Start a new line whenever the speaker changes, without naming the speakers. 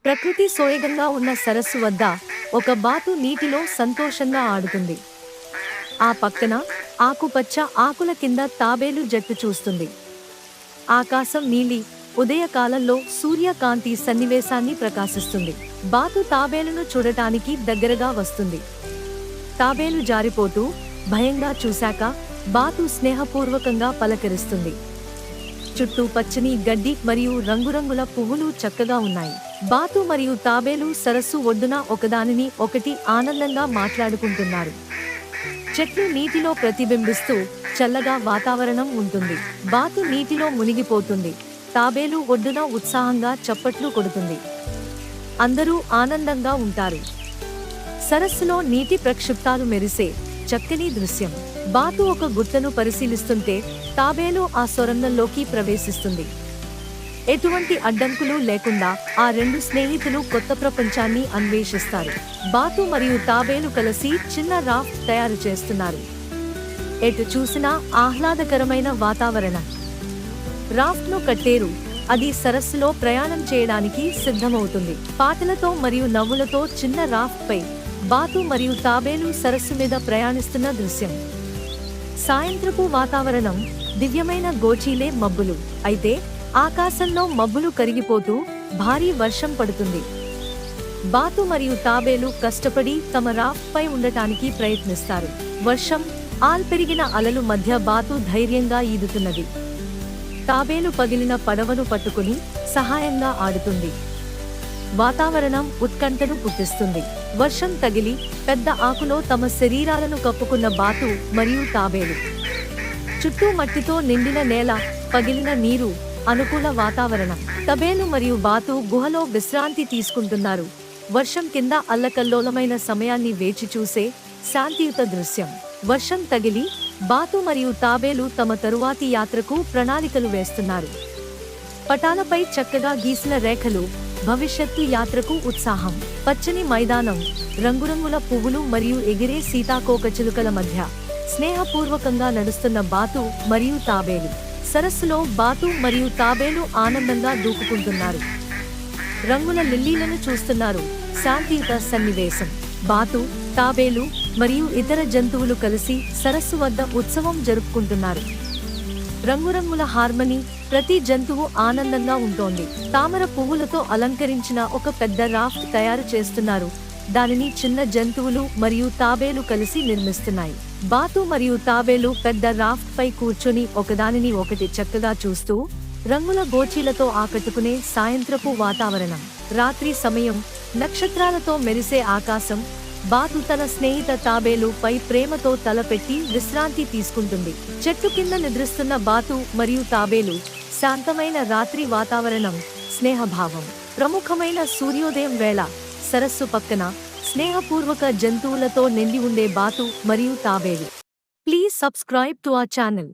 ప్రకృతి సోయగంగా ఉన్న సరస్సు వద్ద ఒక బాతు నీటిలో సంతోషంగా ఆడుతుంది. ఆ పక్కన ఆకుపచ్చ ఆకుల కింద తాబేలు జట్టు చూస్తుంది. ఆకాశం నీలి ఉదయకాలంలో సూర్యకాంతి సన్నివేశాన్ని ప్రకాశిస్తుంది. బాతు తాబేలును చూడటానికి దగ్గరగా వస్తుంది. తాబేలు జారిపోతూ భయంగా చూశాక బాతు స్నేహపూర్వకంగా పలకరిస్తుంది. చుట్టూ పచ్చని గడ్డి మరియు రంగురంగుల పువ్వులు చక్కగా ఉన్నాయి. బాతు మరియు తాబేలు సరస్సు ఒడ్డున ఒకదానిని ఒకటి ఆనందంగా మాట్లాడుకుంటున్నారు. చెట్లు నీటిలో ప్రతిబింబిస్తూ చల్లగా వాతావరణం ఉంటుంది. బాతు నీటిలో మునిగిపోతుంది. తాబేలు ఒడ్డున ఉత్సాహంగా చప్పట్లు కొడుతుంది. అందరూ ఆనందంగా ఉంటారు. సరస్సులో నీటి ప్రక్షిప్తాలు మెరిసే చక్కని దృశ్యం. బాతు ఒక గుట్టను పరిశీలిస్తుంటే తాబేలు ఆ సొరంగంలోకి ప్రవేశిస్తుంది. ఎటువంటి అడ్డంకులు లేకుండా ఆ రెండు స్నేహితులు కొత్త ప్రపంచాన్ని అన్వేషిస్తారు. బాతు మరియు తాబేలు కలిసి చిన్న రాఫ్ట్ తయారు చేస్తున్నారు. ఎటు చూసినా ఆహ్లాదకరమైన వాతావరణం. రాఫ్ట్ను కట్టేరు. అది సరస్సులో ప్రయాణం చేయడానికి సిద్ధమవుతుంది. పాటలతో మరియు నవ్వులతో చిన్న రాఫ్ట్ పై బాతు మరియు తాబేలు సరస్సు మీద ప్రయాణిస్తున్న దృశ్యం. సాయంత్రపు వాతావరణం. దివ్యమైన గోచీలే మబ్బులు. అయితే ఆకాశంలో మబ్బులు కరిగిపోతూ భారీ వర్షం పడుతుంది. బాతు మరియు తాబేలు కష్టపడి తమ రాఫ్ట్ పై ఉండటానికి ప్రయత్నిస్తారు. వర్షం పెరిగిన అలలు మధ్య బాతు ధైర్యంగా ఈదుతున్నది. తాబేలు పగిలిన పడవను పట్టుకుని సహాయంగా ఆడుతుంది. వాతావరణం ఉత్కంఠను పుట్టిస్తుంది. వర్షం తగిలి పెద్ద ఆకులో తమ శరీరాలను కప్పుకున్న బాతు మరియు తాబేలు. చుట్టూ మట్టితో నిండిన నేల, పగిలిన నీరు, అనుకూల వాతావరణం. తాబేలు మరియు బాతు గుహలో విశ్రాంతి తీసుకుంటున్నారు. వర్షం కింద అల్లకల్లోలమైన సమయాన్ని వేచి చూసే శాంతియుత దృశ్యం. వర్షం తగిలి బాతు మరియు తాబేలు తమ తరువాతి యాత్రకు ప్రణాళికలు వేస్తున్నారు. పటాలపై చక్కగా గీసిన రేఖలు భవిష్యత్తు యాత్రకు ఉత్సాహం. పచ్చని మైదానం, రంగురంగుల పువ్వులు మరియు ఎగిరే సీతాకోకచిలుకల మధ్య స్నేహపూర్వకంగా నడుస్తున్న బాతు మరియు తాబేలు. సరస్సులో బాతు మరియు తాబేలు ఆనందంగా దూకుకుంటున్నారు. రంగుల లిల్లీలను చూస్తున్నారు. శాంతియుత సన్నివేశం. బాతు, తాబేలు మరియు ఇతర జంతువులు కలిసి సరస్సు వద్ద ఉత్సవం జరుపుకుంటున్నారు. రంగురంగుల హార్మనీ. ప్రతి జంతువు ఆనందంగా ఉంటోంది. తామర పువ్వులతో అలంకరించిన ఒక పెద్ద రాఫ్ట్ తయారు చేస్తున్నారు. దానిని చిన్న జంతువులు మరియు తాబేలు కలిసి నిర్మిస్తున్నాయి. బాతు మరియు తాబేలు పెద్ద రాఫ్ట్ పై కూర్చొని ఒకదానిని ఒకటి చక్కగా చూస్తూ రంగుల గోచీలతో ఆకట్టుకునే సాయంత్రపు వాతావరణం. రాత్రి సమయం. నక్షత్రాలతో మెరిసే ఆకాశం. బాతు తన స్నేహిత తాబేలు పై ప్రేమతో తలపెట్టి విశ్రాంతి తీసుకుంటుంది. చెట్టు కింద నిద్రిస్తున్న బాతు మరియు తాబేలు. శాంతమైన రాత్రి వాతావరణం, స్నేహభావం. ప్రముఖమైన సూర్యోదయం వేళ. సరస్సు పక్కన స్నేహపూర్వక జంతువులతో నిండి ఉండే బాతు మరియు తాబేలు. Please subscribe to our channel.